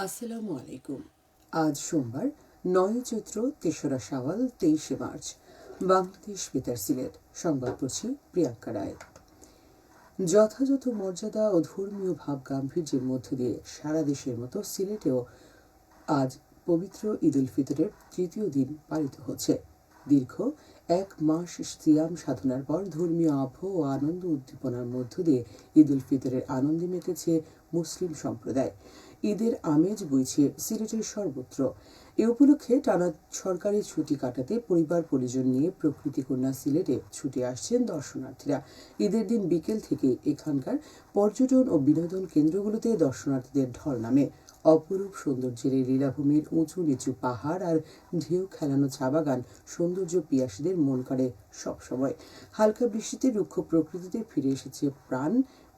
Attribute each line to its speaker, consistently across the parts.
Speaker 1: আসসালামু আলাইকুম। আজ সোমবার ৯ চৈত্র, ৩রা শাওয়াল, ২৩শে মার্চ। বাংলাদেশ বেতার সিলেট সংবাদ পড়ছি প্রিয়াঙ্কা রায়। যথাযথ মর্যাদা ও ধর্মীয় ভাব গাম্ভীর্যের মধ্য দিয়ে সারা দেশের মতো সিলেটেও আজ পবিত্র ঈদ উল ফিতরের তৃতীয় দিন পালিত হচ্ছে। দীর্ঘ এক মাস সিয়াম সাধনার পর ধর্মীয় আবহ ও আনন্দ উদ্দীপনার মধ্য দিয়ে ঈদ উল ফিতরের আনন্দে মেতেছে মুসলিম সম্প্রদায়। ঈদের আমেজ বইছে সিলেটের সর্বত্র। এ উপলক্ষে টানা সরকারি ছুটি কাটাতে পরিবার পরিজন নিয়ে প্রকৃতিকন্যা সিলেটে ছুটে আসছেন দর্শনার্থীরা। ঈদের দিন বিকেল থেকে এখানকার পর্যটন ও বিনোদন কেন্দ্রগুলোতে দর্শনার্থীদের ঢল নামে। অপরূপ সৌন্দর্যের এই লীলাভূমির উঁচু নিচু পাহাড় আর ঢেউ খেলানো চা বাগান সৌন্দর্য পিয়াসীদের মন কাড়ে সবসময়। হালকা বৃষ্টিতে রুক্ষ প্রকৃতিতে ফিরে এসেছে প্রাণ।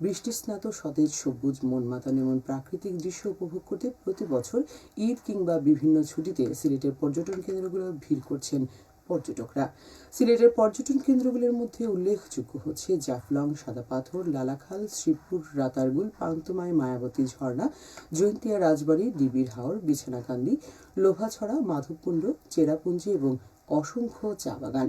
Speaker 1: বৃষ্টিস্নাত সতেজ সবুজ মন মাতানো এমন প্রাকৃতিক দৃশ্য উপভোগ করতে প্রতি বছর ঈদ কিংবা বিভিন্ন ছুটিতে সিলেটের পর্যটন কেন্দ্রগুলো ভিড় করছেন পর্যটকরা। সিলেটের পর্যটন কেন্দ্রগুলোর মধ্যে উল্লেখযোগ্য হচ্ছে জাফলং, সাদা পাথর, লালাখাল, শ্রীপুর, রাতারগুল, পান্তমাই, মায়াবতী ঝর্ণা, জৈন্তিয়া রাজবাড়ী, ডিবির হাওর, বিছানাকান্দি, লোভাছড়া, মাধবকুণ্ড, চেরাপুঞ্জি এবং অসংখ্য চা বাগান।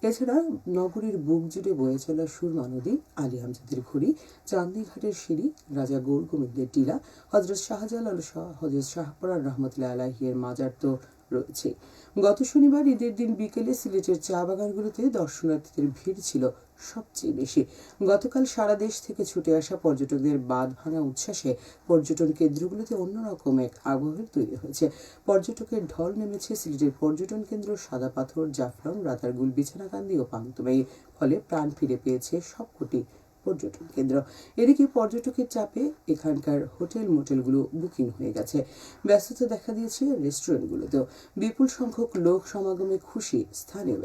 Speaker 1: এছাড়া নগরীর বুক জুড়ে বয়ে চলা সুরমা নদী, আলী আমজাদের ঘুড়ি, চান্দিঘাটের সিঁড়ি, রাজা গৌর গোবিন্দের টিলা, হজরত শাহজালাল শাহ, হজরত শাহপরান রহমতুল্লাহ আলাহির মাজার তো রয়েছে। গত শনিবার ঈদের দিন বিকেলে সিলেটের চা বাগানগুলোতে দর্শনার্থীদের ভিড় ছিল সবচেয়ে বেশি। গতকাল সারা দেশ থেকে ছুটে আসা পর্যটকদের বাঁধ ভাঙা উচ্ছ্বাসে পর্যটন কেন্দ্রগুলোতে অন্যরকম এক আবহের তৈরি হয়েছে। পর্যটকের ঢল নেমেছে সিলেটের পর্যটন কেন্দ্র সাদা পাথর, জাফলং, রাতারগুল, বিছানাকান্দি ও পান্তুবাই। ফলে প্রাণ ফিরে পেয়েছে সবকটি পর্যটন কেন্দ্র। এদিকে পর্যটকের চাপে এখানকার হোটেল মোটেলগুলো বুকিং হয়ে গেছে। ব্যস্ততা দেখা দিয়েছে রেস্টুরেন্টগুলোতেও। বিপুল সংখ্যক লোক সমাগমে খুশি স্থানীয়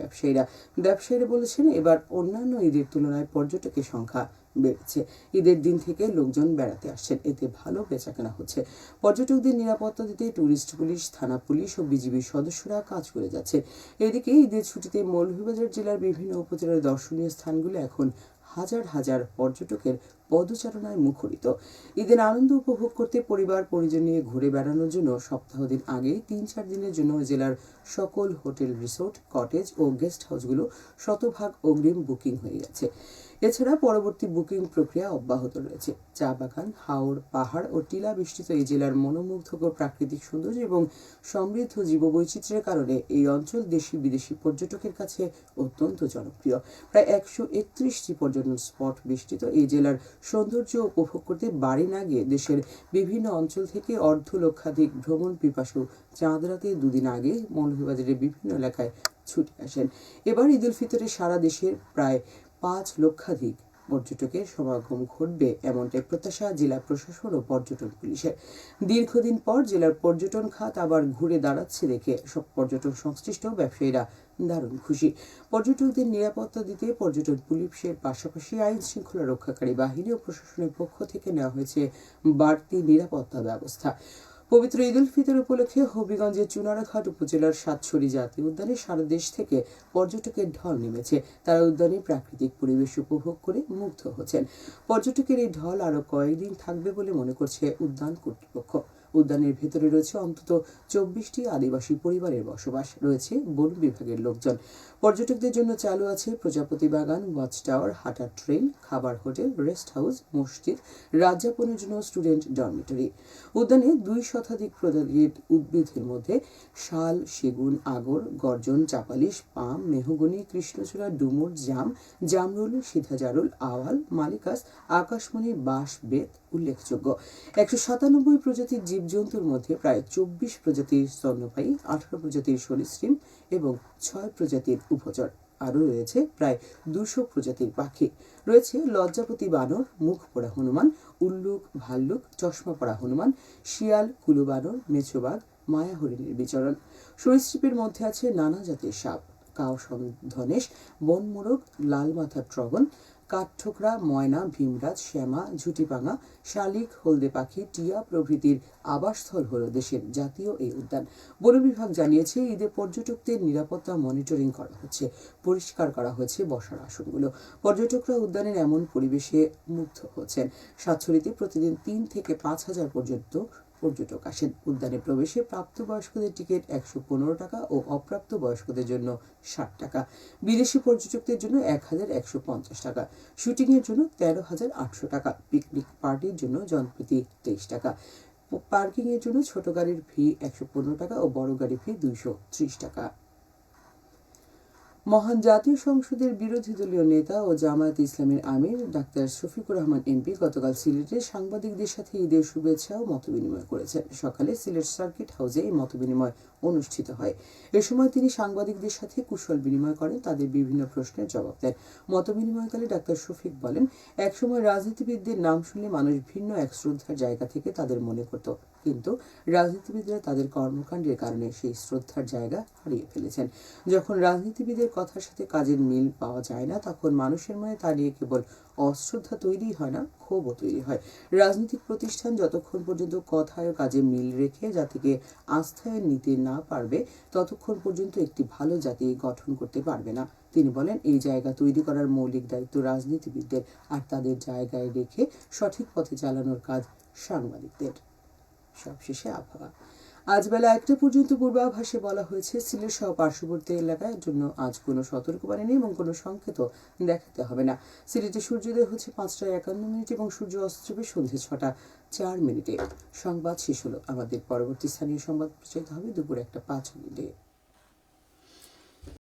Speaker 1: ব্যবসায়ীরা বলেছেন, এবার অন্যান্য ঈদের তুলনায় পর্যটকের সংখ্যা বেড়েছে। ঈদের দিন থেকে লোকজন বেড়াতে আসছেন, এতে ভালো বেচাকেনা হচ্ছে। পর্যটকদের নিরাপত্তা দিতে ট্যুরিস্ট পুলিশ, থানা পুলিশ ও বিজিবির সদস্যরা কাজ করে যাচ্ছে। এদিকে ঈদের ছুটিতে মৌলভীবাজার জেলার বিভিন্ন উপজেলার দর্শনীয় স্থানগুলো এখন হাজার হাজার পর্যটকের পদচারণায় মুখরিত। ঈদের আনন্দ উপভোগ করতে পরিবার পরিজন নিয়ে ঘুরে বেড়ানোর জন্য সপ্তাহ দিন আগেই ৩-৪ দিনের জন্য জেলার সকল হোটেল, রিসোর্ট, কটেজ ও গেস্ট হাউসগুলো শতভাগ অগ্রিম বুকিং হয়ে গেছে। এছাড়া পরবর্তী বুকিং প্রক্রিয়া অব্যাহত রয়েছে। চা বাগান, হাওড়, পাহাড় ও টিলা বেষ্টিত এই জেলার মনোমুগ্ধকর প্রাকৃতিক সৌন্দর্য এবং সমৃদ্ধ জীববৈচিত্র্যের কারণে এই অঞ্চল দেশি বিদেশি পর্যটকের কাছে অত্যন্ত জনপ্রিয়। প্রায় ১৩১টি পর্যটন স্পট বেষ্টিত এই জেলার সৌন্দর্য উপভোগ করতে বাড়ি না গিয়ে দেশের বিভিন্ন অঞ্চল থেকে অর্ধলক্ষাধিক ভ্রমণ পিপাসু চাঁদ রাতে দুদিন আগে মৌলভীবাজারের বিভিন্ন এলাকায় ছুটে আসেন। এবার ঈদ উল ফিতরে সারা দেশের প্রায় ৫ লক্ষাধিক পর্যটকের সমাগম ঘটবে এমনটাই প্রত্যাশা জেলা প্রশাসন ও পর্যটন পুলিশের। দীর্ঘদিন পর জেলার পর্যটন খাত আবার ঘুরে দাঁড়াচ্ছে দেখে সব পর্যটন সংশ্লিষ্ট ব্যবসায়ীরা দারুণ খুশি। পর্যটকদের নিরাপত্তা দিতে পর্যটন পুলিশের পাশাপাশি আইন শৃঙ্খলা রক্ষাকারী বাহিনী ও প্রশাসনের পক্ষ থেকে নেওয়া হয়েছে বাড়তি নিরাপত্তা ব্যবস্থা। পবিত্র ঈদ উল ফিতর উপলক্ষে হবিগঞ্জের চুনারঘাট উপজেলার সাতছড়ি জাতীয় উদ্যানে সারা দেশ থেকে পর্যটকের ঢল নেমেছে। তারা উদ্যানে প্রাকৃতিক পরিবেশ উপভোগ করে মুগ্ধ হচ্ছেন। পর্যটকের এই ঢল আরো কয়েকদিন থাকবে বলে মনে করছে উদ্যান কর্তৃপক্ষ। উদ্যানের ভেতরে রয়েছে অন্তত ২৪টি আদিবাসী পরিবারের বসবাস, রয়েছে বন বিভাগের লোকজন। পর্যটকদের জন্য চালু আছে প্রজাপতি বাগান, ওয়াচ টাওয়ার, হাঁটার ট্রেল, খাবার হোটেল, রেস্ট হাউস, মসজিদ, রাজ্যাপনের জন্য স্টুডেন্ট ডরমিটরি। উদ্যানে ২ শতাধিক প্রজাতির উদ্ভিদের মধ্যে শাল, সেগুন, আগর, গর্জন, চাপালিশ, পাম, মেহগনি, কৃষ্ণচূড়া, ডুমুর, জামরুল, সিধাজারুল, আওয়াল, মালিকাস, আকাশমণি, বাঁশ, বেত উল্লেখযোগ্য। ১৯৭ প্রজাতির জীবজন্তুর মধ্যে প্রায় ২৪ প্রজাতির স্তন্যপায়ী, ১৮ প্রজাতির সরীসৃপ এবং ৬ প্রজাতির উভচর। আরও রয়েছে প্রায় ২০০ প্রজাতির পাখি। রয়েছে লজ্জাপতি বানর, মুখ পোড়া হনুমান, উল্লুক, ভাল্লুক, চশমা পড়া হনুমান, শিয়াল, কুলু বানর, মেছোবাঘ, মায়া হরিণের বিচরণ। সরীসৃপের মধ্যে আছে নানা জাতের সাপ, কাউ ধনেশ, বনমোরগ, লাল মাথার ড্রাগন, কাঠঠোকরা, ময়না, ভীমরাজ, শ্যামা, ঝুঁটিপাঙা, শালিক, হলদে পাখি, টিয়া প্রভৃতির আবাসস্থল হল দেশের জাতীয় এই উদ্যান। বন বিভাগ জানিয়েছে, ঈদে পর্যটকদের নিরাপত্তা মনিটরিং করা হচ্ছে, পরিষ্কার করা হয়েছে বসার আসনগুলো। পর্যটকরা উদ্যানের এমন পরিবেশে মুগ্ধ হচ্ছেন। সাতছড়িতে প্রতিদিন ৩ থেকে ৫ হাজার পর্যন্ত পর্যটক আসেন। উদ্যানে প্রবেশে প্রাপ্তবয়স্কদের টিকিট 115 টাকা ও অপ্রাপ্ত বয়স্কদের জন্য 60 টাকা। বিদেশি পর্যটকদের জন্য 1150 টাকা। শুটিংয়ের জন্য 13,800 টাকা। পিকনিক পার্টির জন্য জনপ্রতি 23 টাকা। পার্কিংয়ের জন্য ছোট গাড়ির ফি 115 টাকা ও বড় গাড়ির ফি 230 টাকা। মহান জাতীয় সংসদের বিরোধী দলীয় নেতা ও জামায়াত ইসলামীর আমির ডাক্তার শফিকুর রহমান এমপি গতকাল সিলেটে সাংবাদিকদের সাথে ঈদের শুভেচ্ছা ও মতবিনিময় করেছেন। সকালে সিলেট সার্কিট হাউসে এই মতবিনিময় অনুষ্ঠিত হয়। এ সময় তিনি সাংবাদিকদের সাথে কুশল বিনিময় করেন, তাদের বিভিন্ন প্রশ্নের জবাব দেন। মতবিনিময়কালে ডাক্তার শফিক বলেন, একসময় রাজনীতিবিদদের নাম শুনলে মানুষ ভিন্ন এক শ্রদ্ধার জায়গা থেকে তাদের মনে করত, কিন্তু রাজনীতিবিদরা তাদের কর্মকাণ্ডের কারণে সেই শ্রদ্ধার জায়গা হারিয়ে ফেলেছেন। যখন রাজনীতিবিদের কথার সাথে কাজের মিল পাওয়া যায় না, তখন মানুষের মনে তা নিয়ে কেবল অশ্রদ্ধা তৈরি হয় না, ক্ষোভও তৈরি হয়। রাজনৈতিক প্রতিষ্ঠান যতক্ষণ পর্যন্ত কথায় ও কাজে মিল রেখে জাতিকে আস্থায় নিতে না পারবে, ততক্ষণ পর্যন্ত একটি ভালো জাতি গঠন করতে পারবে না। তিনি বলেন, এই জায়গা তৈরি করার মৌলিক দায়িত্ব রাজনীতিবিদদের, আর তাদের জায়গায় রেখে সঠিক পথে চালানোর কাজ সাংবাদিকদের। সবশেষে আবহাওয়া। আজ বেলা 1টা পর্যন্ত পূর্বাভাসে বলা হয়েছে, সিলেট সহ পার্শ্ববর্তী এলাকার জন্য আজ কোনো সতর্কবাণী নেই এবং কোনো সংকেত দেখাতে হবে না। সিলেটে সূর্যোদয় হচ্ছে 5:51 এবং সূর্য অস্ত যাবে সন্ধ্যে 6:04। সংবাদ শেষ হলো। আমাদের পরবর্তী স্থানীয় সংবাদ প্রচারিত হবে দুপুর 1:05।